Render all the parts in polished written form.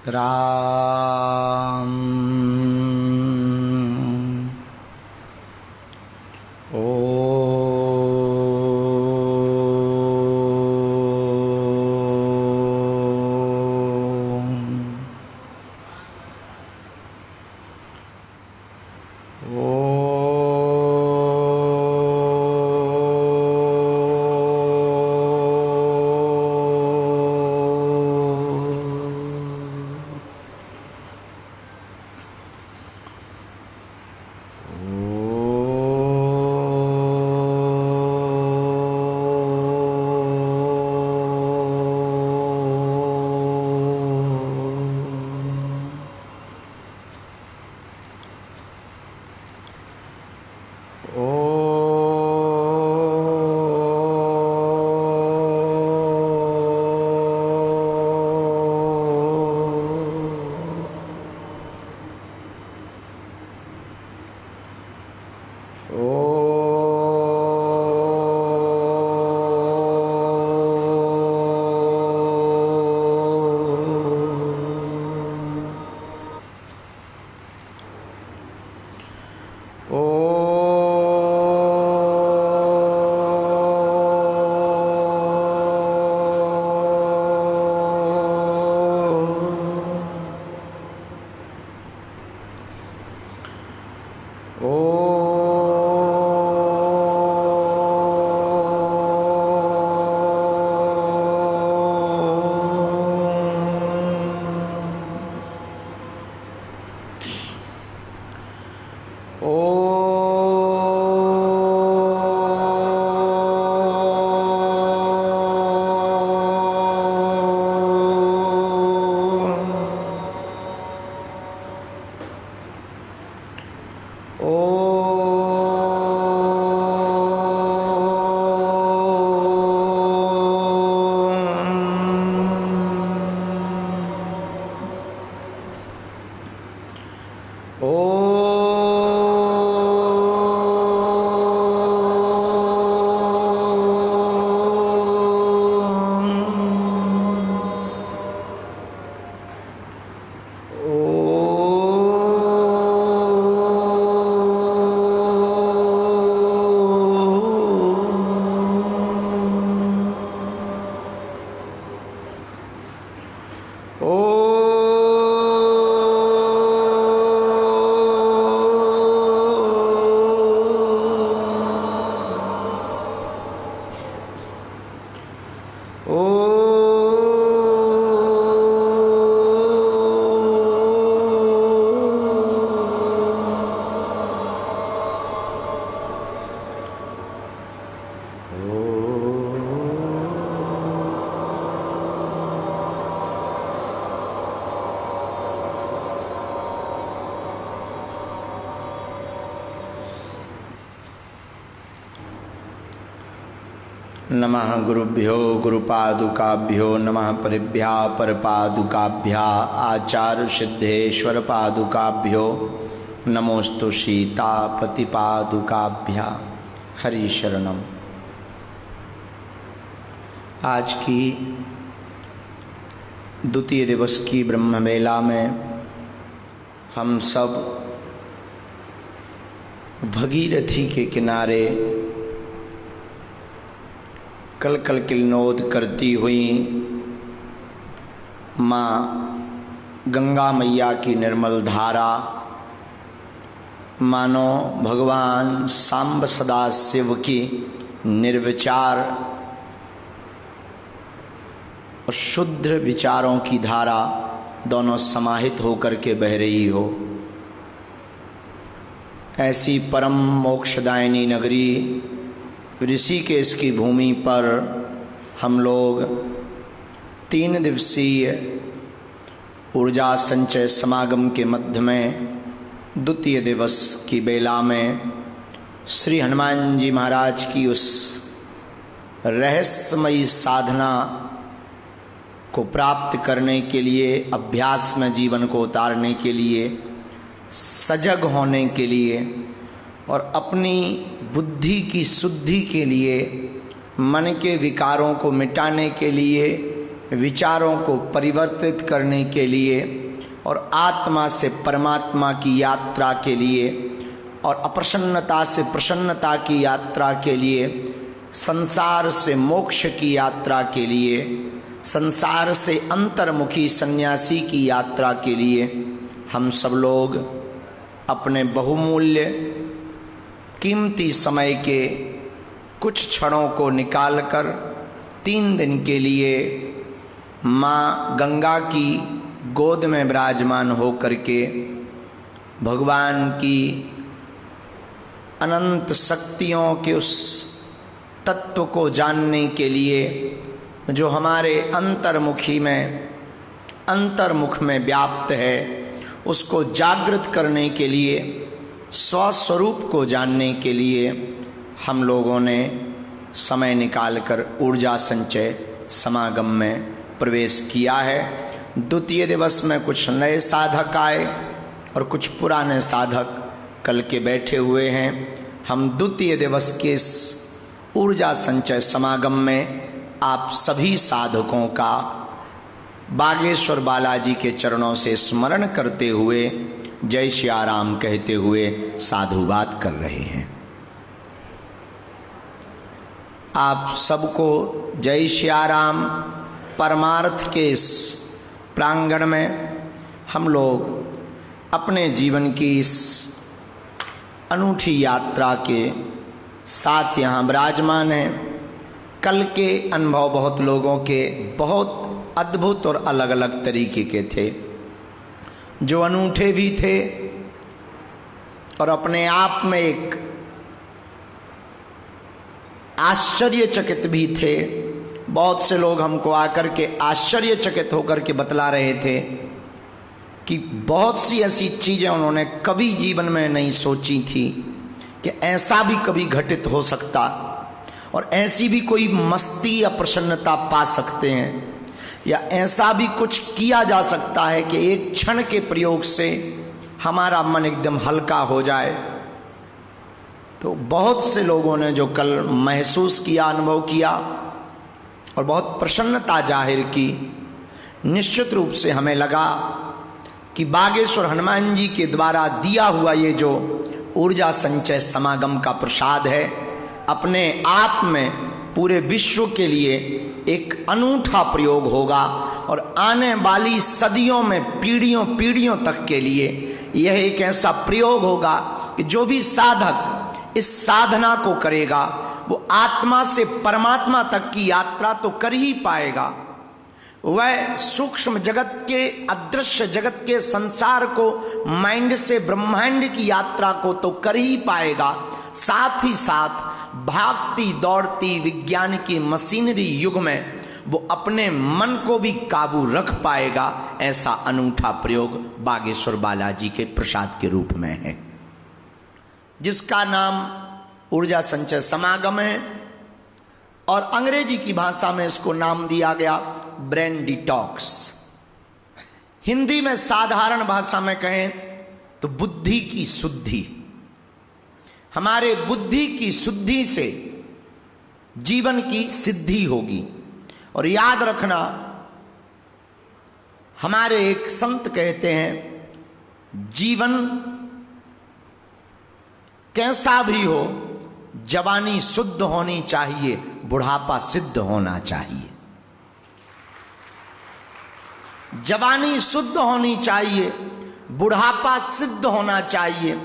राम। नमः गुरुभ्यो गुरुपादुकाभ्यो नमः परिभ्या परपादुकाभ्या आचार्य सिद्धेश्वर पादुकाभ्यो नमोस्तु सीतापतिपादुकाभ्या हरि शरणम। आज की द्वितीय दिवस की ब्रह्मवेला में हम सब भगीरथी के किनारे कल कल किलनोद करती हुई माँ गंगा मैया की निर्मल धारा मानो भगवान सांब सदा शिव की निर्विचार और शुद्ध विचारों की धारा दोनों समाहित होकर के बह रही हो। ऐसी परम मोक्षदायिनी नगरी ऋषिकेश की भूमि पर हम लोग 3 दिवसीय ऊर्जा संचय समागम के मध्य में द्वितीय दिवस की बेला में श्री हनुमान जी महाराज की उस रहस्यमयी साधना को प्राप्त करने के लिए, अभ्यास में जीवन को उतारने के लिए, सजग होने के लिए और अपनी बुद्धि की शुद्धि के लिए, मन के विकारों को मिटाने के लिए विचारों को परिवर्तित करने के लिए और आत्मा से परमात्मा की यात्रा के लिए और अप्रसन्नता से प्रसन्नता की यात्रा के लिए, संसार से मोक्ष की यात्रा के लिए, संसार से अंतर्मुखी सन्यासी की यात्रा के लिए हम सब लोग अपने बहुमूल्य कीमती समय के कुछ क्षणों को निकालकर 3 दिन के लिए माँ गंगा की गोद में विराजमान हो करके भगवान की अनंत शक्तियों के उस तत्व को जानने के लिए जो हमारे अंतर्मुख में व्याप्त है, उसको जागृत करने के लिए, स्वस्वरूप को जानने के लिए हम लोगों ने समय निकालकर ऊर्जा संचय समागम में प्रवेश किया है। द्वितीय दिवस में कुछ नए साधक आए और कुछ पुराने साधक कल के बैठे हुए हैं। हम द्वितीय दिवस के इस ऊर्जा संचय समागम में आप सभी साधकों का बागेश्वर बालाजी के चरणों से स्मरण करते हुए जय श्री राम कहते हुए साधुवाद कर रहे हैं। आप सबको जय श्री राम। परमार्थ के इस प्रांगण में हम लोग अपने जीवन की इस अनूठी यात्रा के साथ यहाँ विराजमान हैं। कल के अनुभव बहुत लोगों के बहुत अद्भुत और अलग अलग तरीके के थे, जो अनूठे भी थे और अपने आप में एक आश्चर्यचकित भी थे। बहुत से लोग हमको आकर के आश्चर्यचकित होकर के बतला रहे थे कि बहुत सी ऐसी चीजें उन्होंने कभी जीवन में नहीं सोची थी कि ऐसा भी कभी घटित हो सकता और ऐसी भी कोई मस्ती या प्रसन्नता पा सकते हैं, या ऐसा भी कुछ किया जा सकता है कि एक क्षण के प्रयोग से हमारा मन एकदम हल्का हो जाए। तो बहुत से लोगों ने जो कल महसूस किया, अनुभव किया और बहुत प्रसन्नता जाहिर की, निश्चित रूप से हमें लगा कि बागेश्वर हनुमान जी के द्वारा दिया हुआ ये जो ऊर्जा संचय समागम का प्रसाद है, अपने आप में पूरे विश्व के लिए एक अनूठा प्रयोग होगा और आने वाली सदियों में पीढ़ियों तक के लिए यह एक ऐसा प्रयोग होगा कि जो भी साधक इस साधना को करेगा वो आत्मा से परमात्मा तक की यात्रा तो कर ही पाएगा, वह सूक्ष्म जगत के, अदृश्य जगत के संसार को, माइंड से ब्रह्मांड की यात्रा को तो कर ही पाएगा, साथ ही साथ भागती दौड़ती विज्ञान की मशीनरी युग में वो अपने मन को भी काबू रख पाएगा। ऐसा अनूठा प्रयोग बागेश्वर बालाजी के प्रसाद के रूप में है, जिसका नाम ऊर्जा संचय समागम है और अंग्रेजी की भाषा में इसको नाम दिया गया ब्रेन डिटॉक्स। हिंदी में साधारण भाषा में कहें तो बुद्धि की शुद्धि। हमारे बुद्धि की शुद्धि से जीवन की सिद्धि होगी। और याद रखना, हमारे एक संत कहते हैं, जीवन कैसा भी हो, जवानी शुद्ध होनी चाहिए, बुढ़ापा सिद्ध होना चाहिए। जवानी शुद्ध होनी चाहिए, बुढ़ापा सिद्ध होना चाहिए।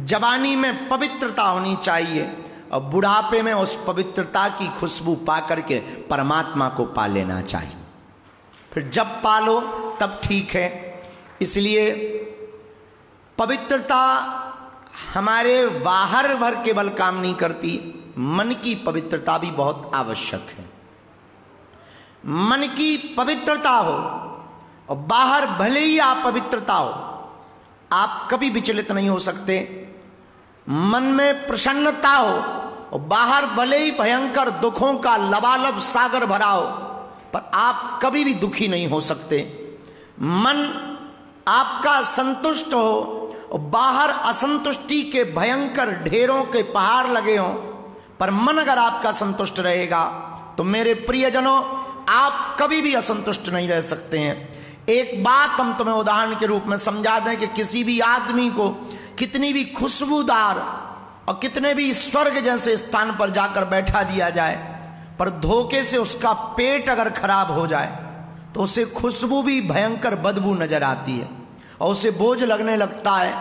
जवानी में पवित्रता होनी चाहिए और बुढ़ापे में उस पवित्रता की खुशबू पा करके परमात्मा को पा लेना चाहिए। फिर जब पालो तब ठीक है। इसलिए पवित्रता हमारे बाहर भर केवल काम नहीं करती, मन की पवित्रता भी बहुत आवश्यक है। मन की पवित्रता हो और बाहर भले ही आप पवित्रता हो, आप कभी विचलित नहीं हो सकते। मन में प्रसन्नता हो और बाहर भले ही भयंकर दुखों का लबालब सागर भरा हो, पर आप कभी भी दुखी नहीं हो सकते। मन आपका संतुष्ट हो और बाहर असंतुष्टि के भयंकर ढेरों के पहाड़ लगे हों, पर मन अगर आपका संतुष्ट रहेगा तो मेरे प्रियजनों, आप कभी भी असंतुष्ट नहीं रह सकते हैं। एक बात हम तुम्हें उदाहरण के रूप में समझा दें कि किसी भी आदमी को कितनी भी खुशबूदार और कितने भी स्वर्ग जैसे स्थान पर जाकर बैठा दिया जाए, पर धोखे से उसका पेट अगर खराब हो जाए तो उसे खुशबू भी भयंकर बदबू नजर आती है और उसे बोझ लगने लगता है।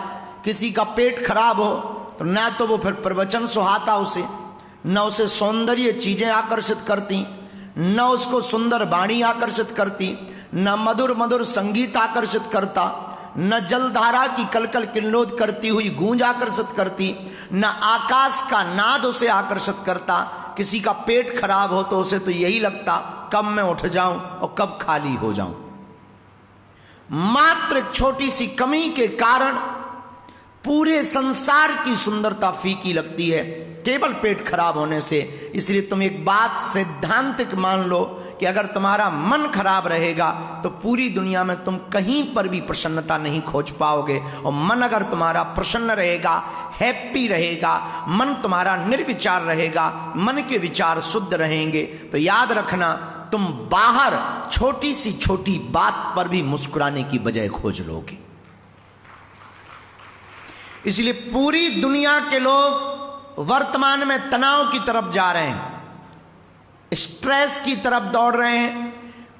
किसी का पेट खराब हो तो ना तो वो फिर प्रवचन सुहाता उसे, न उसे सौंदर्य चीजें आकर्षित करती, न उसको सुंदर वाणी आकर्षित करती, न मधुर मधुर संगीत आकर्षित करता, न जलधारा की कलकल किल्लोद करती हुई गूंज आकर्षित करती, न आकाश का नाद उसे आकर्षित करता। किसी का पेट खराब हो तो उसे तो यही लगता कब मैं उठ जाऊं और कब खाली हो जाऊं। मात्र एक छोटी सी कमी के कारण पूरे संसार की सुंदरता फीकी लगती है, केवल पेट खराब होने से। इसलिए तुम एक बात सैद्धांतिक मान लो कि अगर तुम्हारा मन खराब रहेगा तो पूरी दुनिया में तुम कहीं पर भी प्रसन्नता नहीं खोज पाओगे, और मन अगर तुम्हारा प्रसन्न रहेगा, हैप्पी रहेगा, मन तुम्हारा निर्विचार रहेगा, मन के विचार शुद्ध रहेंगे, तो याद रखना तुम बाहर छोटी सी छोटी बात पर भी मुस्कुराने की बजाय खोज लोगे। इसलिए पूरी दुनिया के लोग वर्तमान में तनाव की तरफ जा रहे हैं, स्ट्रेस की तरफ दौड़ रहे हैं।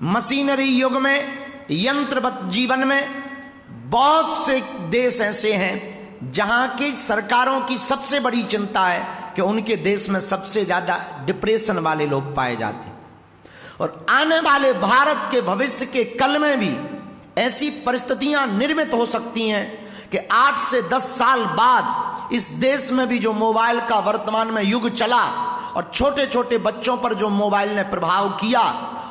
मशीनरी युग में, यंत्रवत जीवन में बहुत से देश ऐसे हैं जहां की सरकारों की सबसे बड़ी चिंता है कि उनके देश में सबसे ज्यादा डिप्रेशन वाले लोग पाए जाते हैं। और आने वाले भारत के भविष्य के कल में भी ऐसी परिस्थितियां निर्मित हो सकती हैं कि 8 से 10 साल बाद इस देश में भी जो मोबाइल का वर्तमान में युग चला और छोटे छोटे बच्चों पर जो मोबाइल ने प्रभाव किया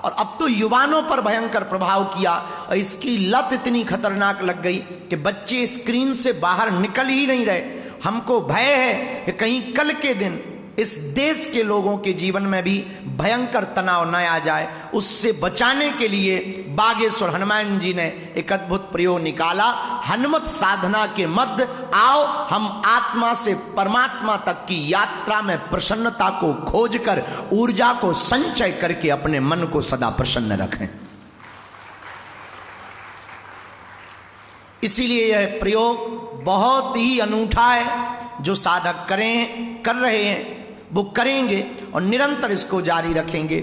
और अब तो युवानों पर भयंकर प्रभाव किया, और इसकी लत इतनी खतरनाक लग गई कि बच्चे स्क्रीन से बाहर निकल ही नहीं रहे। हमको भय है कि कहीं कल के दिन इस देश के लोगों के जीवन में भी भयंकर तनाव न आ जाए। उससे बचाने के लिए बागेश्वर हनुमान जी ने एक अद्भुत प्रयोग निकाला। हनुमत साधना के मध्य आओ हम आत्मा से परमात्मा तक की यात्रा में प्रसन्नता को खोजकर ऊर्जा को संचय करके अपने मन को सदा प्रसन्न रखें। इसीलिए यह प्रयोग बहुत ही अनूठा है। जो साधक कर रहे हैं वो करेंगे और निरंतर इसको जारी रखेंगे,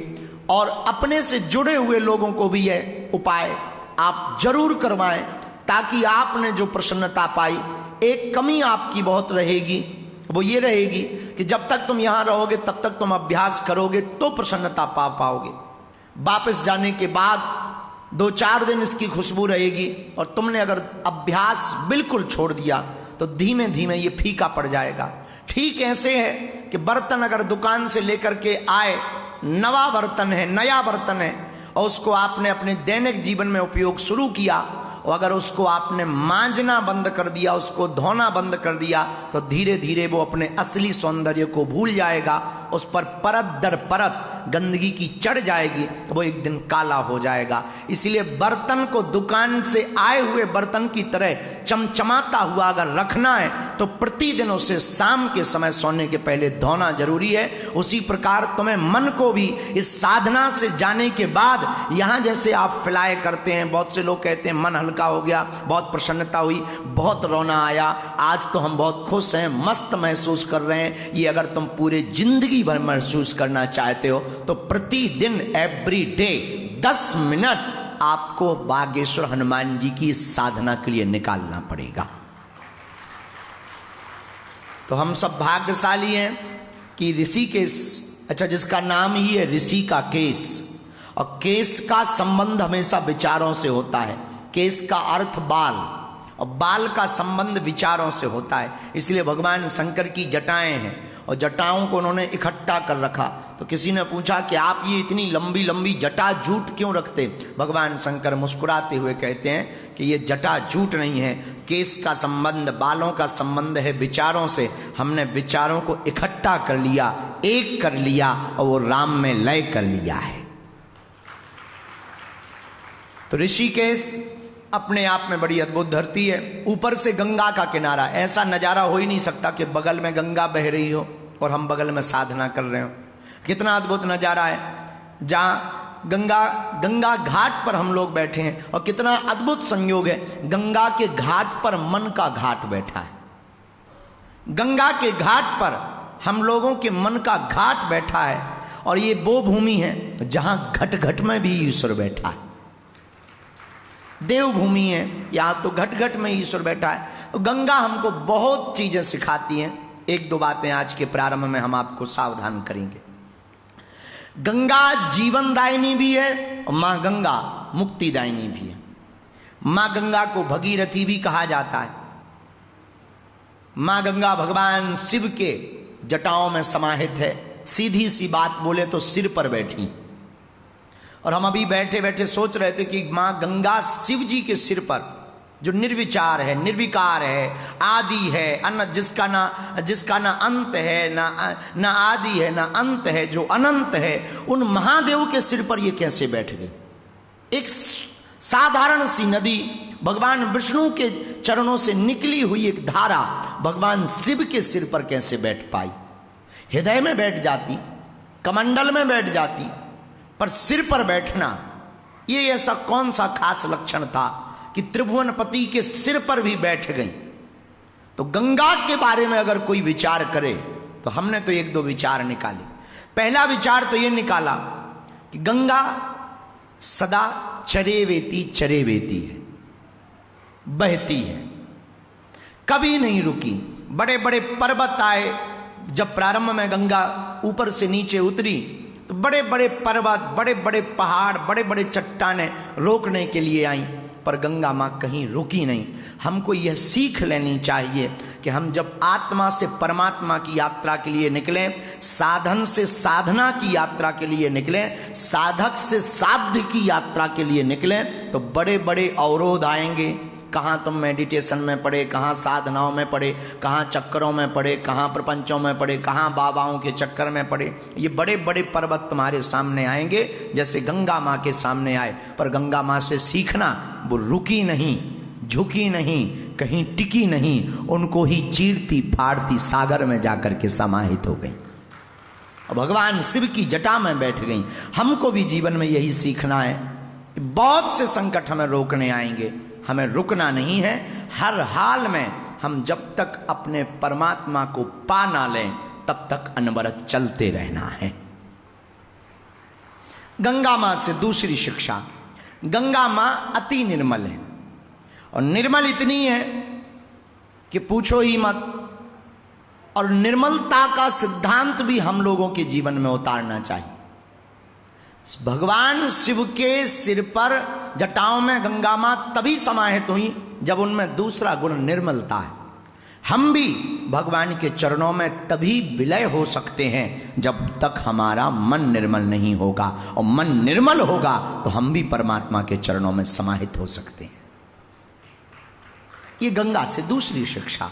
और अपने से जुड़े हुए लोगों को भी यह उपाय आप जरूर करवाएं, ताकि आपने जो प्रसन्नता पाई, एक कमी आपकी बहुत रहेगी, वो ये रहेगी कि जब तक तुम यहां रहोगे तब तक तुम अभ्यास करोगे तो प्रसन्नता पा पाओगे। वापस जाने के बाद 2-4 दिन इसकी खुशबू रहेगी, और तुमने अगर अभ्यास बिल्कुल छोड़ दिया तो धीमे धीमे ये फीका पड़ जाएगा। ठीक ऐसे है कि बर्तन अगर दुकान से लेकर के आए, नया बर्तन है, और उसको आपने अपने दैनिक जीवन में उपयोग शुरू किया, और अगर उसको आपने मांजना बंद कर दिया, उसको धोना बंद कर दिया, तो धीरे धीरे वो अपने असली सौंदर्य को भूल जाएगा। उस पर परत दर परत गंदगी की चढ़ जाएगी, वो एक दिन काला हो जाएगा। इसलिए बर्तन को दुकान से आए हुए बर्तन की तरह चमचमाता हुआ अगर रखना है तो प्रतिदिन उसे शाम के समय सोने के पहले धोना जरूरी है। उसी प्रकार तुम्हें मन को भी इस साधना से जाने के बाद, यहां जैसे आप फिलाए करते हैं, बहुत से लोग कहते हैं मन हल्का हो गया, बहुत प्रसन्नता हुई, बहुत रोना आया, आज तो हम बहुत खुश हैं, मस्त महसूस कर रहे हैं। ये अगर तुम पूरे जिंदगी भर महसूस करना चाहते हो तो प्रतिदिन एवरी डे 10 मिनट आपको बागेश्वर हनुमान जी की साधना के लिए निकालना पड़ेगा। तो हम सब भाग्यशाली हैं कि ऋषिकेश, अच्छा जिसका नाम ही है ऋषि का केश, और केश का संबंध हमेशा विचारों से होता है। केश का अर्थ बाल, और बाल का संबंध विचारों से होता है। इसलिए भगवान शंकर की जटाएं हैं, और जटाओं को उन्होंने इकट्ठा कर रखा। तो किसी ने पूछा कि आप ये इतनी लंबी लंबी जटा जूट क्यों रखते? भगवान शंकर मुस्कुराते हुए कहते हैं कि ये जटा जूट नहीं है, केश का संबंध, बालों का संबंध है विचारों से। हमने विचारों को इकट्ठा कर लिया, एक कर लिया, और वो राम में लय कर लिया है। तो ऋषिकेश अपने आप में बड़ी अद्भुत धरती है। ऊपर से गंगा का किनारा, ऐसा नजारा हो ही नहीं सकता कि बगल में गंगा बह रही हो और हम बगल में साधना कर रहे हो। कितना अद्भुत नजारा है, जहां गंगा घाट पर हम लोग बैठे हैं और कितना अद्भुत संयोग है, गंगा के घाट पर मन का घाट बैठा है। गंगा के घाट पर हम लोगों के मन का घाट बैठा है और ये वो भूमि है जहां घट घट में भी ईश्वर बैठा है। देवभूमि है, यहां तो घट घट में ईश्वर बैठा है। तो गंगा हमको बहुत चीजें सिखाती हैं। एक दो बातें आज के प्रारंभ में हम आपको सावधान करेंगे। गंगा जीवनदायिनी भी है और मां गंगा मुक्तिदायिनी भी है। मां गंगा को भगीरथी भी कहा जाता है। मां गंगा भगवान शिव के जटाओं में समाहित है। सीधी सी बात बोले तो सिर पर बैठी। और हम अभी बैठे बैठे सोच रहे थे कि मां गंगा शिव जी के सिर पर, जो निर्विचार है, निर्विकार है, आदि है, जिसका ना अंत है, ना आदि है, ना अंत है, जो अनंत है, उन महादेव के सिर पर ये कैसे बैठ गई। एक साधारण सी नदी, भगवान विष्णु के चरणों से निकली हुई एक धारा भगवान शिव के सिर पर कैसे बैठ पाई। हृदय में बैठ जाती, कमंडल में बैठ जाती, पर सिर पर बैठना ये ऐसा कौन सा खास लक्षण था कि त्रिभुवनपति के सिर पर भी बैठ गई। तो गंगा के बारे में अगर कोई विचार करे तो हमने तो एक दो विचार निकाले। पहला विचार तो ये निकाला कि गंगा सदा चरेवेती है, बहती है, कभी नहीं रुकी। बड़े बड़े पर्वत आए, जब प्रारंभ में गंगा ऊपर से नीचे उतरी तो बड़े बड़े पर्वत, बड़े बड़े पहाड़, बड़े बड़े चट्टानें रोकने के लिए आई, पर गंगा मां कहीं रुकी नहीं। हमको यह सीख लेनी चाहिए कि हम जब आत्मा से परमात्मा की यात्रा के लिए निकलें, साधन से साधना की यात्रा के लिए निकलें, साधक से साध्य की यात्रा के लिए निकलें, तो बड़े बड़े अवरोध आएंगे। कहाँ तुम मेडिटेशन में पड़े, कहाँ साधनाओं में पड़े, कहाँ चक्करों में पड़े, कहाँ प्रपंचों में पड़े, कहाँ बाबाओं के चक्कर में पड़े। ये बड़े बड़े पर्वत तुम्हारे सामने आएंगे जैसे गंगा माँ के सामने आए। पर गंगा माँ से सीखना, वो रुकी नहीं, झुकी नहीं, कहीं टिकी नहीं, उनको ही चीरती फाड़ती सागर में जाकर के समाहित हो गई और भगवान शिव की जटा में बैठ गई। हमको भी जीवन में यही सीखना है। बहुत से संकट हमें रोकने आएंगे, हमें रुकना नहीं है। हर हाल में हम जब तक अपने परमात्मा को पा ना लें तब तक अनवरत चलते रहना है। गंगा मां से दूसरी शिक्षा, गंगा मां अति निर्मल है और निर्मल इतनी है कि पूछो ही मत। और निर्मलता का सिद्धांत भी हम लोगों के जीवन में उतारना चाहिए। भगवान शिव के सिर पर जटाओं में गंगा मां तभी समाहित हुई जब उनमें दूसरा गुण निर्मलता है। हम भी भगवान के चरणों में तभी विलय हो सकते हैं जब तक हमारा मन निर्मल नहीं होगा, और मन निर्मल होगा तो हम भी परमात्मा के चरणों में समाहित हो सकते हैं। ये गंगा से दूसरी शिक्षा।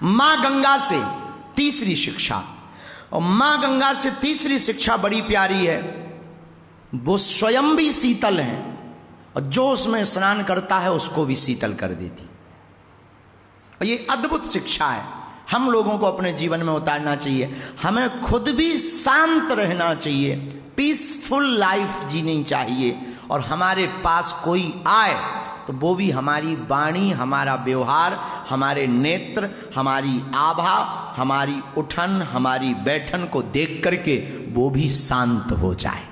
मां गंगा से तीसरी शिक्षा, और मां गंगा से तीसरी शिक्षा बड़ी प्यारी है। वो स्वयं भी शीतल है और जो उसमें स्नान करता है उसको भी शीतल कर देती। और ये अद्भुत शिक्षा है, हम लोगों को अपने जीवन में उतारना चाहिए। हमें खुद भी शांत रहना चाहिए, पीसफुल लाइफ जीनी चाहिए, और हमारे पास कोई आए तो वो भी हमारी वाणी, हमारा व्यवहार, हमारे नेत्र, हमारी आभा, हमारी उठन, हमारी बैठन को देख करके वो भी शांत हो जाए।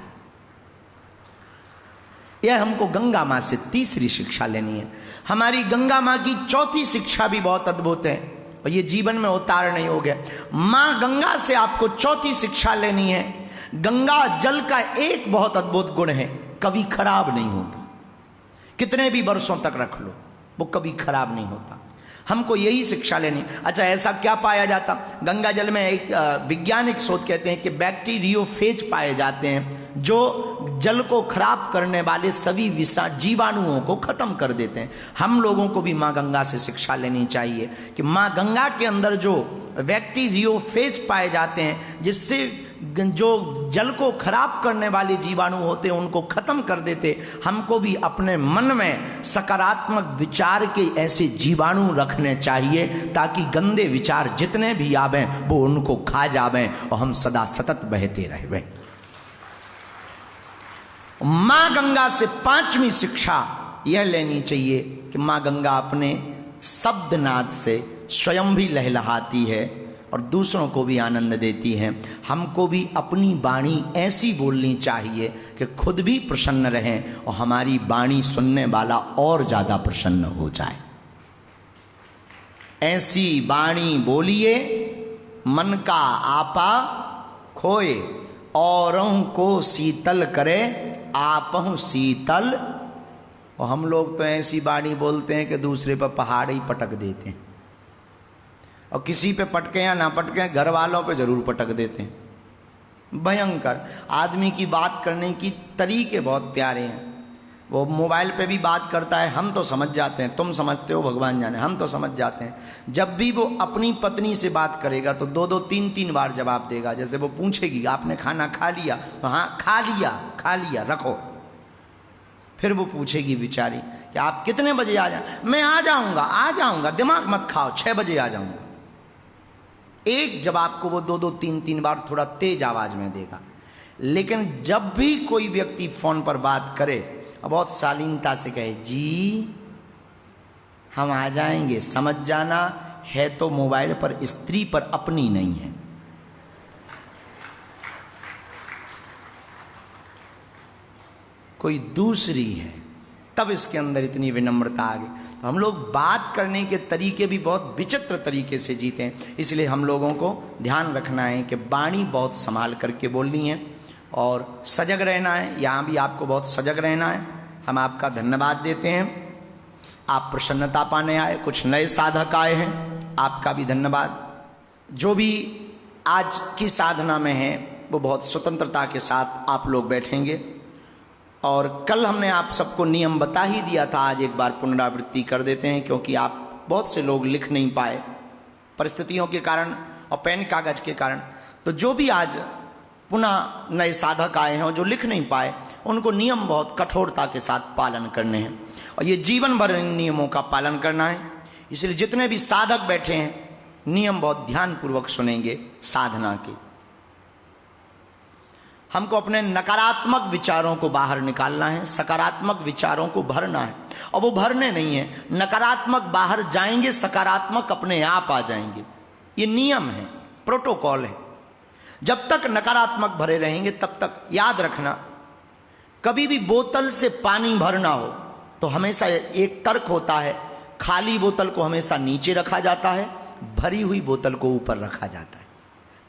यह हमको गंगा माँ से तीसरी शिक्षा लेनी है। हमारी गंगा माँ की चौथी शिक्षा भी बहुत अद्भुत है और ये जीवन में उतारने योग्य है। माँ गंगा से आपको चौथी शिक्षा लेनी है। गंगा जल का एक बहुत अद्भुत गुण है, कभी खराब नहीं होता। कितने भी वर्षों तक रख लो वो कभी खराब नहीं होता। हमको यही शिक्षा लेनी। अच्छा, ऐसा क्या पाया जाता? गंगा जल में एक वैज्ञानिक शोध कहते हैं कि बैक्टीरियोफेज पाए जाते हैं जो जल को खराब करने वाले सभी जीवाणुओं को खत्म कर देते हैं। हम लोगों को भी माँ गंगा से शिक्षा लेनी चाहिए कि माँ गंगा के अंदर जो बैक्टीरियोफेज पाए जाते हैं जिससे जो जल को खराब करने वाले जीवाणु होते हैं उनको खत्म कर देते, हमको भी अपने मन में सकारात्मक विचार के ऐसे जीवाणु रखने चाहिए ताकि गंदे विचार जितने भी आवें वो उनको खा जावें और हम सदा सतत बहते रहें। मां गंगा से 5वीं शिक्षा यह लेनी चाहिए कि मां गंगा अपने शब्दनाद से स्वयं भी लहलहाती है और दूसरों को भी आनंद देती है। हमको भी अपनी वाणी ऐसी बोलनी चाहिए कि खुद भी प्रसन्न रहें और हमारी वाणी सुनने वाला और ज्यादा प्रसन्न हो जाए। ऐसी वाणी बोलिए मन का आपा खोए, औरों को शीतल करे आपहु शीतल। और हम लोग तो ऐसी वाणी बोलते हैं कि दूसरे पर पहाड़ ही पटक देते हैं, और किसी पे पटके या ना पटके घर वालों पे जरूर पटक देते हैं। भयंकर। आदमी की बात करने की तरीके बहुत प्यारे हैं। वो मोबाइल पे भी बात करता है, हम तो समझ जाते हैं, तुम समझते हो भगवान जाने, हम तो समझ जाते हैं। जब भी वो अपनी पत्नी से बात करेगा तो 2-2 3-3 बार जवाब देगा। जैसे वो पूछेगी आपने खाना खा लिया, तो हाँ खा लिया रखो। फिर वो पूछेगी बेचारी कि आप कितने बजे आ जाए? मैं आ जाऊंगा, दिमाग मत खाओ, 6 बजे आ जाऊंगा। एक जवाब को वो 2-2 3-3 बार थोड़ा तेज आवाज में देगा। लेकिन जब भी कोई व्यक्ति फोन पर बात करे और बहुत शालीनता से कहे जी हम आ जाएंगे, समझ जाना है तो मोबाइल पर स्त्री पर अपनी नहीं है। कोई दूसरी है, तब इसके अंदर इतनी विनम्रता आ गई। तो हम लोग बात करने के तरीके भी बहुत विचित्र तरीके से जीते हैं। इसलिए हम लोगों को ध्यान रखना है कि वाणी बहुत संभाल करके बोलनी है और सजग रहना है। यहाँ भी आपको बहुत सजग रहना है। हम आपका धन्यवाद देते हैं, आप प्रसन्नता पाने आए, कुछ नए साधक आए हैं, आपका भी धन्यवाद। जो भी आज की साधना में है वो बहुत स्वतंत्रता के साथ आप लोग बैठेंगे। और कल हमने आप सबको नियम बता ही दिया था, आज एक बार पुनरावृत्ति कर देते हैं, क्योंकि आप बहुत से लोग लिख नहीं पाए परिस्थितियों के कारण और पेन कागज के कारण। तो जो भी आज पुनः नए साधक आए हैं और जो लिख नहीं पाए, उनको नियम बहुत कठोरता के साथ पालन करने हैं और ये जीवन भर इन नियमों का पालन करना है। इसलिए जितने भी साधक बैठे हैं नियम बहुत ध्यानपूर्वक सुनेंगे साधना के। हमको अपने नकारात्मक विचारों को बाहर निकालना है, सकारात्मक विचारों को भरना है। और वो भरने नहीं है, नकारात्मक बाहर जाएंगे, सकारात्मक अपने आप आ जाएंगे। ये नियम है, प्रोटोकॉल है। जब तक नकारात्मक भरे रहेंगे तब तक याद रखना, कभी भी बोतल से पानी भरना हो तो हमेशा एक तर्क होता है, खाली बोतल को हमेशा नीचे रखा जाता है, भरी हुई बोतल को ऊपर रखा जाता है,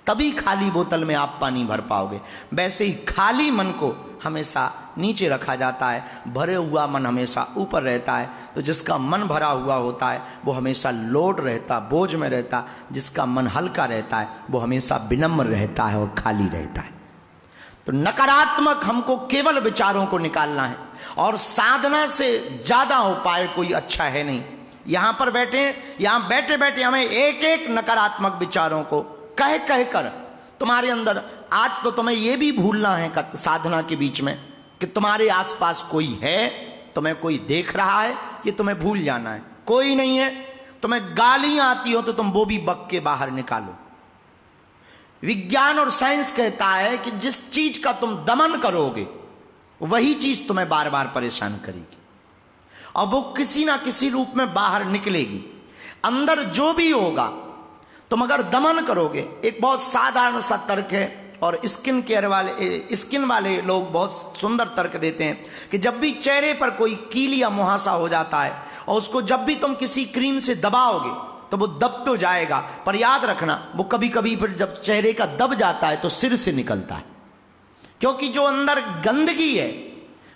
तभी खाली बोतल में आप पानी भर पाओगे। वैसे ही खाली मन को हमेशा नीचे रखा जाता है, भरे हुआ मन हमेशा ऊपर रहता है। तो जिसका मन भरा हुआ होता है वो हमेशा लोड रहता, बोझ में रहता। जिसका मन हल्का रहता है वो हमेशा विनम्र रहता है और खाली रहता है। तो नकारात्मक हमको केवल विचारों को निकालना है और साधना से ज्यादा उपाय कोई अच्छा है नहीं। यहां पर बैठे, यहां बैठे बैठे हमें एक एक नकारात्मक विचारों को कह कह कर तुम्हारे अंदर, आज तो तुम्हें यह भी भूलना है साधना के बीच में कि तुम्हारे आसपास कोई है, तुम्हें कोई देख रहा है, ये तुम्हें भूल जाना है। कोई नहीं है। तुम्हें गालियां आती हो तो तुम वो भी बक के बाहर निकालो। विज्ञान और साइंस कहता है कि जिस चीज का तुम दमन करोगे वही चीज तुम्हें बार बार परेशान करेगी और वो किसी ना किसी रूप में बाहर निकलेगी। अंदर जो भी होगा तुम अगर दमन करोगे, एक बहुत साधारण सा तर्क है और स्किन वाले लोग बहुत सुंदर तर्क देते हैं कि जब भी चेहरे पर कोई कील या मुहासा हो जाता है और उसको जब भी तुम किसी क्रीम से दबाओगे तो वो दब तो जाएगा, पर याद रखना वो कभी कभी फिर जब चेहरे का दब जाता है तो सिर से निकलता है, क्योंकि जो अंदर गंदगी है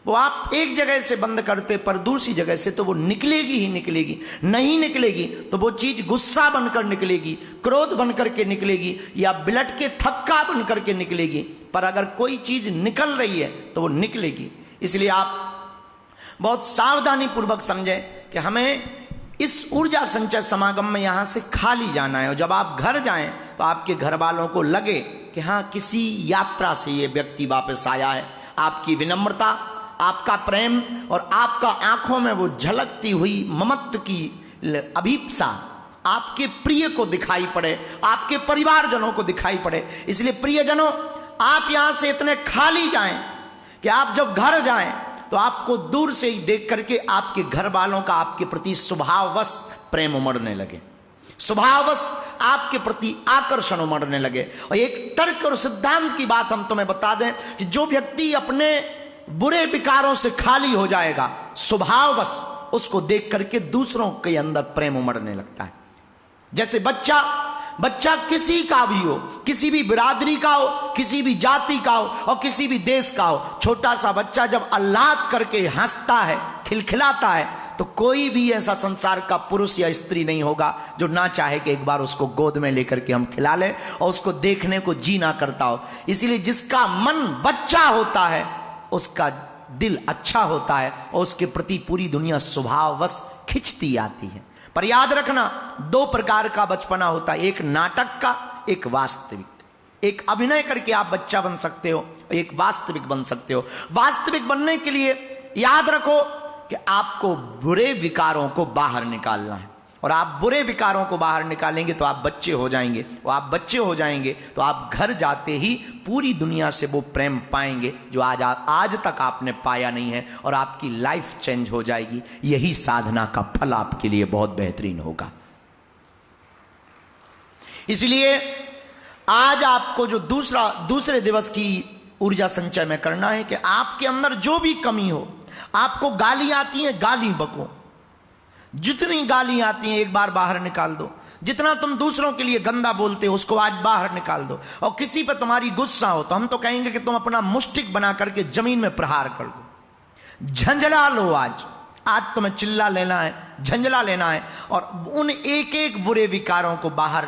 वो आप एक जगह से बंद करते पर दूसरी जगह से तो वो निकलेगी ही निकलेगी। नहीं निकलेगी तो वो चीज गुस्सा बनकर निकलेगी, क्रोध बनकर के निकलेगी या ब्लड के थक्का बनकर के निकलेगी। पर अगर कोई चीज निकल रही है तो वो निकलेगी। इसलिए आप बहुत सावधानी पूर्वक समझें कि हमें इस ऊर्जा संचय समागम में यहां से खाली जाना है और जब आप घर जाएं तो आपके घर वालों को लगे कि हाँ किसी यात्रा से ये व्यक्ति वापस आया है। आपकी विनम्रता, आपका प्रेम और आपका आंखों में वो झलकती हुई ममत्व की अभीप्सा आपके प्रिय को दिखाई पड़े, आपके परिवारजनों को दिखाई पड़े। इसलिए प्रियजनों, आप यहां से इतने खाली जाएं कि आप जब घर जाएं तो आपको दूर से ही देख करके आपके घर वालों का आपके प्रति स्वभाववश प्रेम उमड़ने लगे, स्वभाववश आपके प्रति आकर्षण उमड़ने लगे। और एक तर्क और सिद्धांत की बात हम तुम्हें बता दें कि जो व्यक्ति अपने बुरे विकारों से खाली हो जाएगा, स्वभाववश उसको देख करके दूसरों के अंदर प्रेम उमड़ने लगता है। जैसे बच्चा किसी का भी हो, किसी भी बिरादरी का हो, किसी भी जाति का हो और किसी भी देश का हो, छोटा सा बच्चा जब आह्लाद करके हंसता है, खिलखिलाता है, तो कोई भी ऐसा संसार का पुरुष या स्त्री नहीं होगा जो ना चाहे कि एक बार उसको गोद में लेकर के हम खिला लें और उसको देखने को जी ना करता हो। इसीलिए जिसका मन बच्चा होता है उसका दिल अच्छा होता है और उसके प्रति पूरी दुनिया स्वभाववश खिंचती आती है। पर याद रखना, दो प्रकार का बचपना होता है, एक नाटक का, एक वास्तविक। एक अभिनय करके आप बच्चा बन सकते हो, एक वास्तविक बन सकते हो। वास्तविक बनने के लिए याद रखो कि आपको बुरे विकारों को बाहर निकालना है, और आप बुरे विकारों को बाहर निकालेंगे तो आप बच्चे हो जाएंगे, और आप बच्चे हो जाएंगे तो आप घर जाते ही पूरी दुनिया से वो प्रेम पाएंगे जो आज तक आपने पाया नहीं है, और आपकी लाइफ चेंज हो जाएगी। यही साधना का फल आपके लिए बहुत बेहतरीन होगा। इसलिए आज आपको जो दूसरे दिवस की ऊर्जा संचय में करना है कि आपके अंदर जो भी कमी हो, आपको गाली आती है, गाली बको, जितनी गाली आती हैं एक बार बाहर निकाल दो। जितना तुम दूसरों के लिए गंदा बोलते हो उसको आज बाहर निकाल दो। और किसी पर तुम्हारी गुस्सा हो तो हम तो कहेंगे कि तुम अपना मुष्टिक बना करके जमीन में प्रहार कर दो, झंझला लो। आज तुम्हें चिल्ला लेना है, झंझला लेना है, और उन एक एक बुरे विकारों को बाहर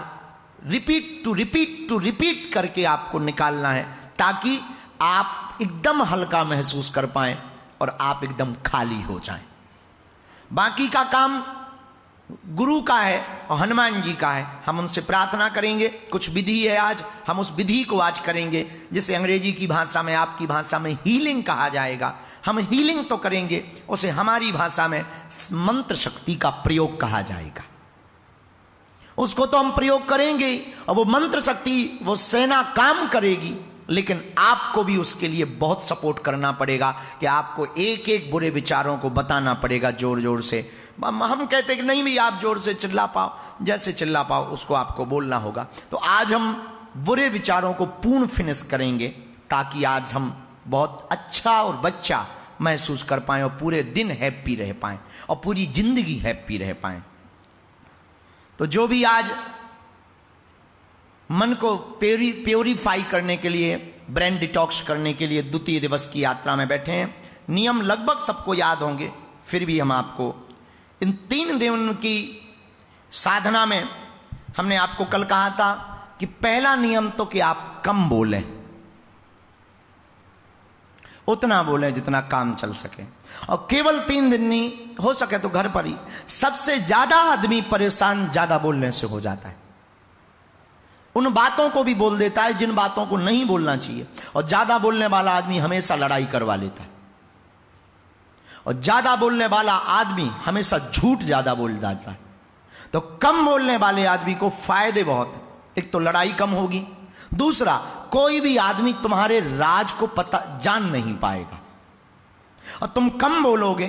रिपीट करके आपको निकालना है, ताकि आप एकदम हल्का महसूस कर पाएं और आप एकदम खाली हो जाएं। बाकी का काम गुरु का है और हनुमान जी का है। हम उनसे प्रार्थना करेंगे। कुछ विधि है, आज हम उस विधि को आज करेंगे, जिसे अंग्रेजी की भाषा में, आपकी भाषा में हीलिंग कहा जाएगा। हम हीलिंग तो करेंगे, उसे हमारी भाषा में मंत्र शक्ति का प्रयोग कहा जाएगा। उसको तो हम प्रयोग करेंगे और वो मंत्र शक्ति, वो सेना काम करेगी, लेकिन आपको भी उसके लिए बहुत सपोर्ट करना पड़ेगा कि आपको एक एक बुरे विचारों को बताना पड़ेगा जोर जोर से। हम कहते हैं कि नहीं भी आप जोर से चिल्ला पाओ, जैसे चिल्ला पाओ उसको आपको बोलना होगा। तो आज हम बुरे विचारों को पूर्ण फिनिश करेंगे, ताकि आज हम बहुत अच्छा और बच्चा महसूस कर पाएं और पूरे दिन हैप्पी रह पाएं और पूरी जिंदगी हैप्पी रह पाएं। तो जो भी आज मन को प्योरीफाई करने के लिए, ब्रेन डिटॉक्स करने के लिए द्वितीय दिवस की यात्रा में बैठे हैं, नियम लगभग सबको याद होंगे, फिर भी हम आपको इन 3 दिन की साधना में, हमने आपको कल कहा था कि पहला नियम तो कि आप कम बोलें, उतना बोलें जितना काम चल सके, और केवल 3 दिन नहीं, हो सके तो घर पर ही। सबसे ज्यादा आदमी परेशान ज्यादा बोलने से हो जाता है, उन बातों को भी बोल देता है जिन बातों को नहीं बोलना चाहिए, और ज्यादा बोलने वाला आदमी हमेशा लड़ाई करवा लेता है, और ज्यादा बोलने वाला आदमी हमेशा झूठ ज्यादा बोल जाता है। तो कम बोलने वाले आदमी को फायदे बहुत है। एक तो लड़ाई कम होगी, दूसरा कोई भी आदमी तुम्हारे राज को जान नहीं पाएगा, और तुम कम बोलोगे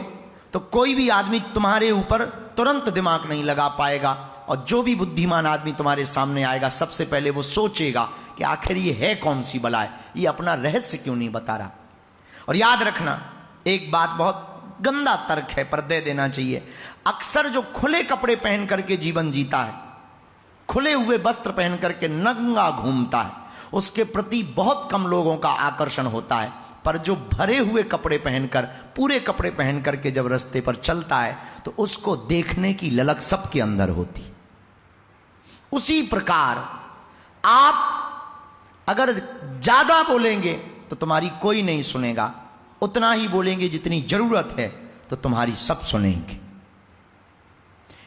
तो कोई भी आदमी तुम्हारे ऊपर तुरंत दिमाग नहीं लगा पाएगा, और जो भी बुद्धिमान आदमी तुम्हारे सामने आएगा सबसे पहले वो सोचेगा कि आखिर ये है कौन सी बलाय, ये अपना रहस्य क्यों नहीं बता रहा। और याद रखना, एक बात बहुत गंदा तर्क है पर दे देना चाहिए, अक्सर जो खुले कपड़े पहन करके जीवन जीता है, खुले हुए वस्त्र पहन करके नंगा घूमता है, उसके प्रति बहुत कम लोगों का आकर्षण होता है। पर जो भरे हुए कपड़े पहनकर, पूरे कपड़े पहन करके जब रास्ते पर चलता है तो उसको देखने की ललक सबके अंदर होती। उसी प्रकार आप अगर ज्यादा बोलेंगे तो तुम्हारी कोई नहीं सुनेगा, उतना ही बोलेंगे जितनी जरूरत है तो तुम्हारी सब सुनेंगे।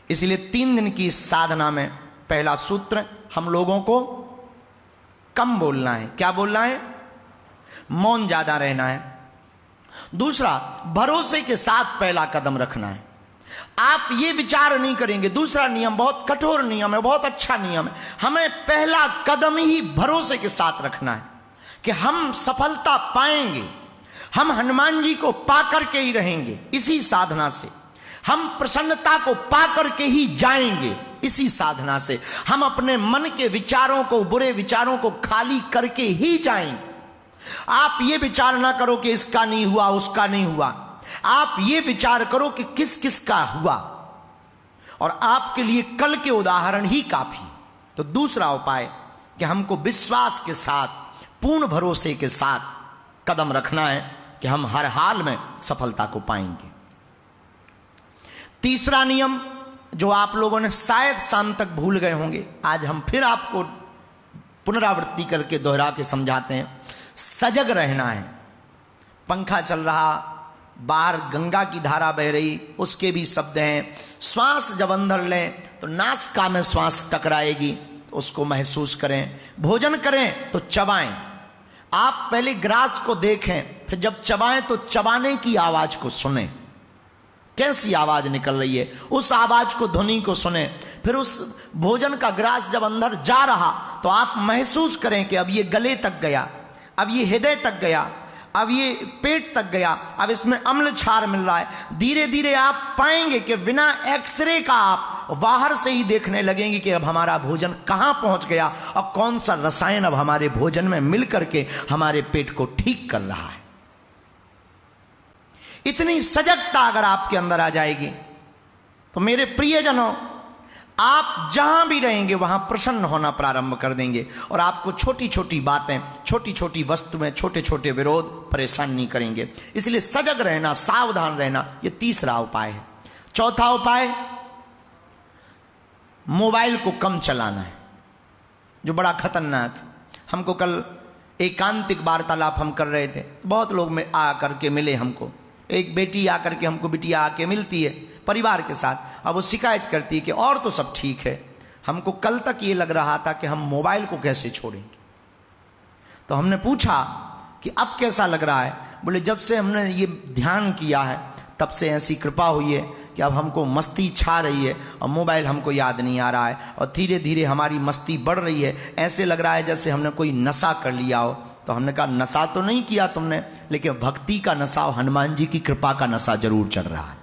इसलिए 3 दिन की इस साधना में पहला सूत्र, हम लोगों को कम बोलना है। क्या बोलना है? मौन ज्यादा रहना है। दूसरा, भरोसे के साथ पहला कदम रखना है। आप ये विचार नहीं करेंगे, दूसरा नियम बहुत कठोर नियम है, बहुत अच्छा नियम है, हमें पहला कदम ही भरोसे के साथ रखना है कि हम सफलता पाएंगे, हम हनुमान जी को पा करके ही रहेंगे इसी साधना से, हम प्रसन्नता को पा करके ही जाएंगे इसी साधना से, हम अपने मन के विचारों को, बुरे विचारों को खाली करके ही जाएंगे। आप ये विचार ना करो कि इसका नहीं हुआ, उसका नहीं हुआ, आप ये विचार करो कि किस किस का हुआ, और आपके लिए कल के उदाहरण ही काफी। तो दूसरा उपाय कि हमको विश्वास के साथ, पूर्ण भरोसे के साथ कदम रखना है कि हम हर हाल में सफलता को पाएंगे। तीसरा नियम जो आप लोगों ने शायद शाम तक भूल गए होंगे, आज हम फिर आपको पुनरावृत्ति करके दोहरा के समझाते हैं। सजग रहना है। पंखा चल रहा, बाहर गंगा की धारा बह रही, उसके भी शब्द हैं। श्वास जब अंदर लें तो नासिका में श्वास टकराएगी, तो उसको महसूस करें। भोजन करें तो चबाएं। आप पहले ग्रास को देखें, फिर जब चबाएं तो चबाने की आवाज को सुने, कैसी आवाज निकल रही है, उस आवाज को, ध्वनि को सुने। फिर उस भोजन का ग्रास जब अंदर जा रहा तो आप महसूस करें कि अब ये गले तक गया, अब ये हृदय तक गया, अब ये पेट तक गया, अब इसमें अम्ल क्षार मिल रहा है। धीरे धीरे आप पाएंगे कि बिना एक्सरे का आप बाहर से ही देखने लगेंगे कि अब हमारा भोजन कहां पहुंच गया और कौन सा रसायन अब हमारे भोजन में मिल करके हमारे पेट को ठीक कर रहा है। इतनी सजगता अगर आपके अंदर आ जाएगी तो मेरे प्रियजनों, आप जहां भी रहेंगे वहां प्रसन्न होना प्रारंभ कर देंगे, और आपको छोटी छोटी बातें, छोटी छोटी वस्तुएं, छोटे छोटे विरोध परेशान नहीं करेंगे। इसलिए सजग रहना, सावधान रहना, यह तीसरा उपाय है। चौथा उपाय, मोबाइल को कम चलाना है, जो बड़ा खतरनाक है। हमको कल एकांतिक वार्तालाप हम कर रहे थे, बहुत लोग में आ करके मिले हमको। एक बेटी आकर के हमको, बिटिया आके मिलती है परिवार के साथ, अब वो शिकायत करती है कि और तो सब ठीक है, हमको कल तक ये लग रहा था कि हम मोबाइल को कैसे छोड़ेंगे। तो हमने पूछा कि अब कैसा लग रहा है? बोले जब से हमने ये ध्यान किया है तब से ऐसी कृपा हुई है कि अब हमको मस्ती छा रही है और मोबाइल हमको याद नहीं आ रहा है, और धीरे धीरे हमारी मस्ती बढ़ रही है। ऐसे लग रहा है जैसे हमने कोई नशा कर लिया हो। तो हमने कहा नशा तो नहीं किया तुमने, लेकिन भक्ति का नशा, हनुमान जी की कृपा का नशा जरूर चल रहा है।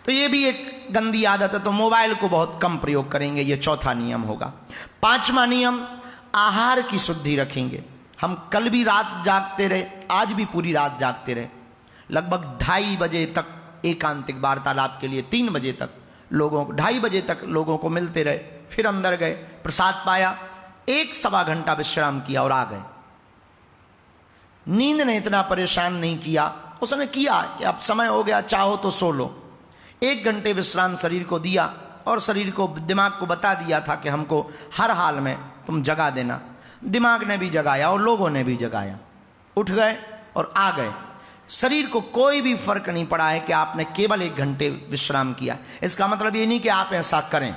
तो ये भी एक गंदी आदत है। तो मोबाइल को बहुत कम प्रयोग करेंगे, ये चौथा नियम होगा। पांचवा नियम, आहार की शुद्धि रखेंगे। हम कल भी रात जागते रहे, आज भी पूरी रात जागते रहे, लगभग 2:30 बजे तक एकांतिक वार्तालाप के लिए, 3 बजे तक लोगों को, 2:30 बजे तक लोगों को मिलते रहे, फिर अंदर गए, प्रसाद पाया, 1-1.25 घंटा विश्राम किया और आ गए। नींद ने इतना परेशान नहीं किया, उसने किया कि अब समय हो गया, चाहो तो सो लो। 1 घंटे विश्राम शरीर को दिया और शरीर को, दिमाग को बता दिया था कि हमको हर हाल में तुम जगा देना। दिमाग ने भी जगाया और लोगों ने भी जगाया, उठ गए और आ गए। शरीर को कोई भी फर्क नहीं पड़ा है कि आपने केवल 1 घंटे विश्राम किया। इसका मतलब ये नहीं कि आप ऐसा करें,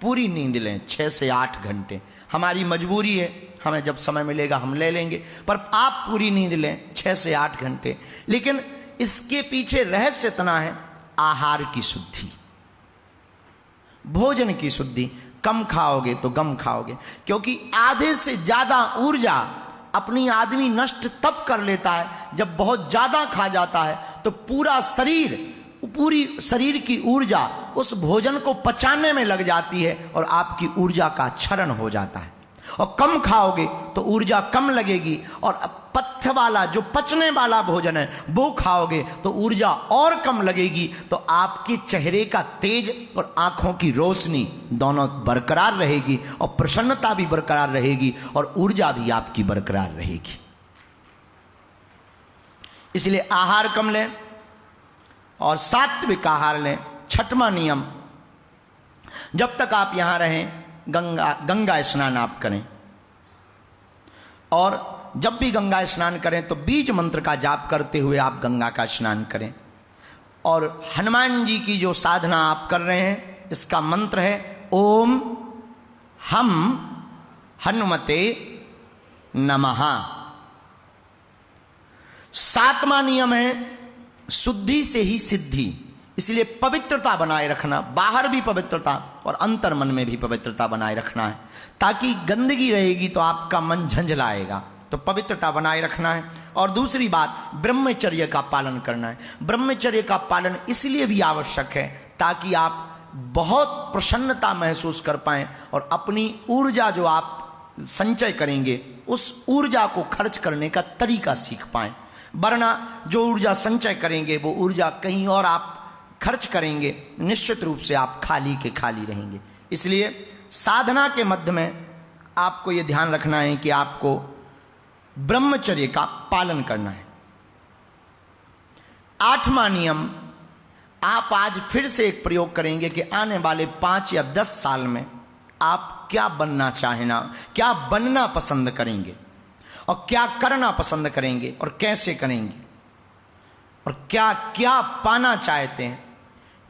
पूरी नींद लें 6 से 8 घंटे। हमारी मजबूरी है, हमें जब समय मिलेगा हम ले लेंगे, पर आप पूरी नींद लें 6 से 8 घंटे। लेकिन इसके पीछे रहस्य इतना है, आहार की शुद्धि, भोजन की शुद्धि। कम खाओगे तो गम खाओगे, क्योंकि आधे से ज्यादा ऊर्जा अपनी आदमी नष्ट तब कर लेता है जब बहुत ज्यादा खा जाता है। तो पूरा शरीर, पूरी शरीर की ऊर्जा उस भोजन को पचाने में लग जाती है और आपकी ऊर्जा का क्षरण हो जाता है। और कम खाओगे तो ऊर्जा कम लगेगी, और पथ्य वाला, जो पचने वाला भोजन है वो खाओगे तो ऊर्जा और कम लगेगी। तो आपके चेहरे का तेज और आंखों की रोशनी दोनों बरकरार रहेगी, और प्रसन्नता भी बरकरार रहेगी, और ऊर्जा भी आपकी बरकरार रहेगी। इसलिए आहार कम लें और सात्विक आहार लें। छठवां नियम, जब तक आप यहां रहें गंगा स्नान आप करें, और जब भी गंगा स्नान करें तो बीज मंत्र का जाप करते हुए आप गंगा का स्नान करें। और हनुमान जी की जो साधना आप कर रहे हैं, इसका मंत्र है ओम हम हनुमते नमः। 7वां नियम है शुद्धि से ही सिद्धि। इसलिए पवित्रता बनाए रखना, बाहर भी पवित्रता और अंतर मन में भी पवित्रता बनाए रखना है, ताकि गंदगी रहेगी तो आपका मन झंझलाएगा, तो पवित्रता बनाए रखना है। और दूसरी बात, ब्रह्मचर्य का पालन करना है। ब्रह्मचर्य का पालन इसलिए भी आवश्यक है ताकि आप बहुत प्रसन्नता महसूस कर पाएं और अपनी ऊर्जा जो आप संचय करेंगे उस ऊर्जा को खर्च करने का तरीका सीख पाएं। वरना जो ऊर्जा संचय करेंगे वो ऊर्जा कहीं और आप खर्च करेंगे, निश्चित रूप से आप खाली के खाली रहेंगे। इसलिए साधना के मध्य में आपको यह ध्यान रखना है कि आपको ब्रह्मचर्य का पालन करना है। 8वां नियम, आप आज फिर से एक प्रयोग करेंगे कि आने वाले 5 या 10 साल में आप क्या बनना चाहेना, क्या बनना पसंद करेंगे और क्या करना पसंद करेंगे और कैसे करेंगे और क्या क्या पाना चाहते हैं।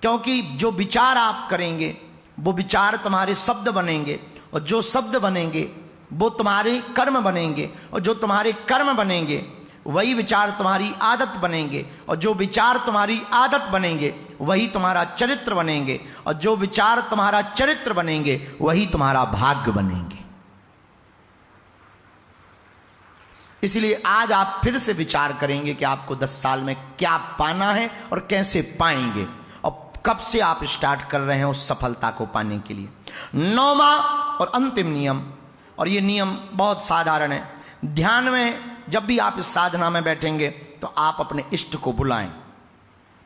क्योंकि जो विचार आप करेंगे वो विचार तुम्हारे शब्द बनेंगे और जो शब्द बनेंगे वो तुम्हारे कर्म बनेंगे और जो तुम्हारे कर्म बनेंगे वही विचार तुम्हारी आदत बनेंगे और जो विचार तुम्हारी आदत बनेंगे वही तुम्हारा चरित्र बनेंगे और जो विचार तुम्हारा चरित्र बनेंगे वही तुम्हारा भाग्य बनेंगे। इसलिए आज आप फिर से विचार करेंगे कि आपको 10 साल में क्या पाना है और कैसे पाएंगे और कब से आप स्टार्ट कर रहे हैं उस सफलता को पाने के लिए। 9वां और अंतिम नियम, और ये नियम बहुत साधारण है। ध्यान में जब भी आप इस साधना में बैठेंगे तो आप अपने इष्ट को बुलाएं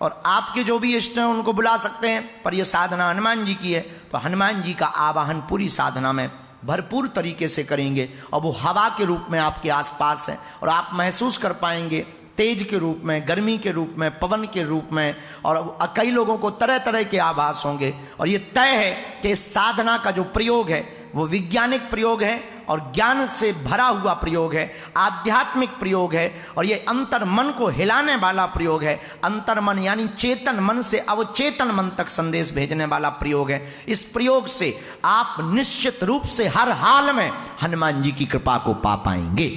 और आपके जो भी इष्ट हैं उनको बुला सकते हैं, पर यह साधना हनुमान जी की है तो हनुमान जी का आवाहन पूरी साधना में भरपूर तरीके से करेंगे और वो हवा के रूप में आपके आसपास है और आप महसूस कर पाएंगे तेज के रूप में, गर्मी के रूप में, पवन के रूप में, और कई लोगों को तरह तरह के आभास होंगे। और ये तय है कि इस साधना का जो प्रयोग है वो वैज्ञानिक प्रयोग है और ज्ञान से भरा हुआ प्रयोग है, आध्यात्मिक प्रयोग है और ये अंतर मन को हिलाने वाला प्रयोग है। अंतर मन यानी चेतन मन से अवचेतन मन तक संदेश भेजने वाला प्रयोग है। इस प्रयोग से आप निश्चित रूप से हर हाल में हनुमान जी की कृपा को पा पाएंगे।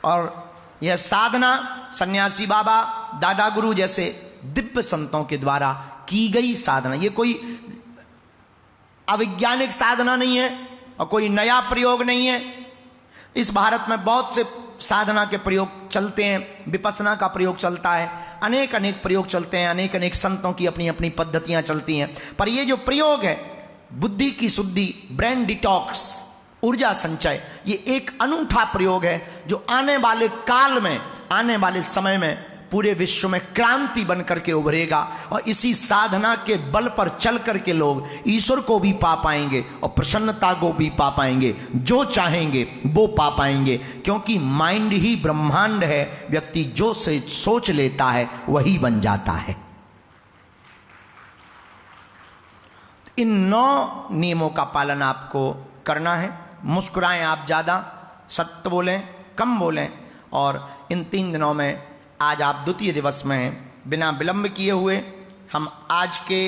और यह साधना सन्यासी बाबा, दादा गुरु जैसे दिव्य संतों के द्वारा की गई साधना, ये कोई अवैज्ञानिक साधना नहीं है और कोई नया प्रयोग नहीं है। इस भारत में बहुत से साधना के प्रयोग चलते हैं, विपස්සना का प्रयोग चलता है, अनेक अनेक प्रयोग चलते हैं, अनेक अनेक संतों की अपनी अपनी पद्धतियां चलती हैं। पर ये जो प्रयोग है बुद्धि की शुद्धि, ब्रेन डिटॉक्स, ऊर्जा संचय, ये एक अनूठा प्रयोग है जो आने वाले काल में, आने वाले समय में पूरे विश्व में क्रांति बन करके उभरेगा। और इसी साधना के बल पर चल करके लोग ईश्वर को भी पा पाएंगे और प्रसन्नता को भी पा पाएंगे, जो चाहेंगे वो पा पाएंगे। क्योंकि माइंड ही ब्रह्मांड है, व्यक्ति जो से सोच लेता है वही बन जाता है। इन 9 नियमों का पालन आपको करना है। मुस्कुराएं आप ज्यादा, सत्य बोलें, कम बोलें। और इन 3 दिनों में, आज आप द्वितीय दिवस में हैं, बिना विलंब किए हुए हम आज के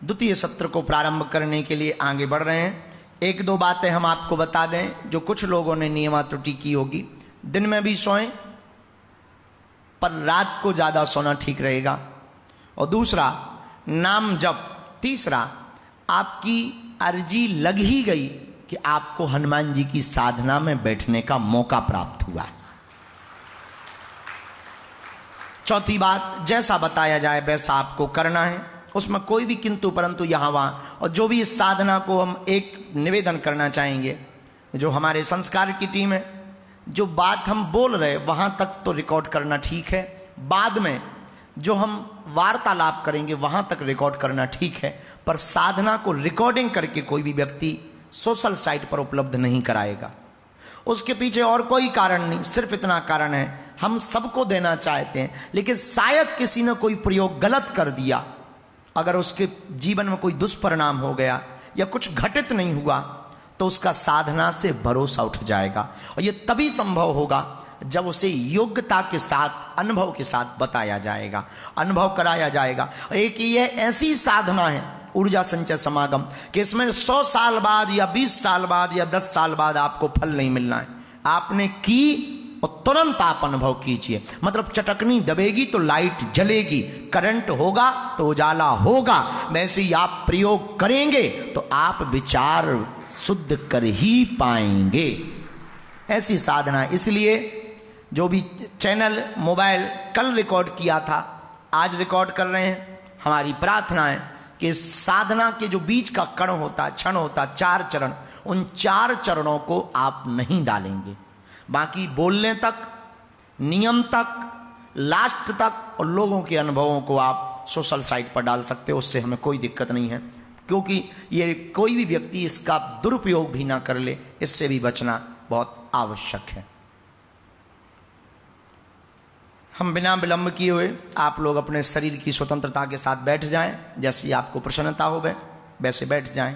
द्वितीय सत्र को प्रारंभ करने के लिए आगे बढ़ रहे हैं। 1-2 बातें हम आपको बता दें जो कुछ लोगों ने नियमा त्रुटि की होगी। दिन में भी सोएं पर रात को ज्यादा सोना ठीक रहेगा। और दूसरा, नाम जप। तीसरा, आपकी अर्जी लग ही गई कि आपको हनुमान जी की साधना में बैठने का मौका प्राप्त हुआ। चौथी बात, जैसा बताया जाए वैसा आपको करना है, उसमें कोई भी किंतु परंतु यहाँ वहाँ। और जो भी इस साधना को हम एक निवेदन करना चाहेंगे, जो हमारे संस्कार की टीम है, जो बात हम बोल रहे वहाँ तक तो रिकॉर्ड करना ठीक है, बाद में जो हम वार्तालाप करेंगे वहाँ तक रिकॉर्ड करना ठीक है, पर साधना को रिकॉर्डिंग करके कोई भी व्यक्ति सोशल साइट पर उपलब्ध नहीं कराएगा। उसके पीछे और कोई कारण नहीं, सिर्फ इतना कारण है, हम सबको देना चाहते हैं, लेकिन शायद किसी ने कोई प्रयोग गलत कर दिया, अगर उसके जीवन में कोई दुष्परिणाम हो गया या कुछ घटित नहीं हुआ तो उसका साधना से भरोसा उठ जाएगा। और यह तभी संभव होगा जब उसे योग्यता के साथ, अनुभव के साथ बताया जाएगा, अनुभव कराया जाएगा। एक ये ऐसी साधना है ऊर्जा संचय समागम कि इसमें 100 साल बाद या 20 साल बाद या 10 साल बाद आपको फल नहीं मिलना है। आपने की और तुरंत आप अनुभव कीजिए। मतलब चटकनी दबेगी तो लाइट जलेगी, करंट होगा तो उजाला होगा। वैसे ही आप प्रयोग करेंगे तो आप विचार शुद्ध कर ही पाएंगे। ऐसी साधना, इसलिए जो भी चैनल मोबाइल कल रिकॉर्ड किया था आज रिकॉर्ड कर रहे हैं, हमारी प्रार्थना है कि साधना के जो बीच का कण होता, क्षण होता, 4 चरण, उन 4 चरणों को आप नहीं डालेंगे। बाकी बोलने तक, नियम तक, लास्ट तक और लोगों के अनुभवों को आप सोशल साइट पर डाल सकते हो, उससे हमें कोई दिक्कत नहीं है, क्योंकि ये कोई भी व्यक्ति इसका दुरुपयोग भी ना कर ले, इससे भी बचना बहुत आवश्यक है। हम बिना विलंब किए हुए आप लोग अपने शरीर की स्वतंत्रता के साथ बैठ जाएं, जैसी आपको प्रसन्नता हो वैसे बैठ जाएं।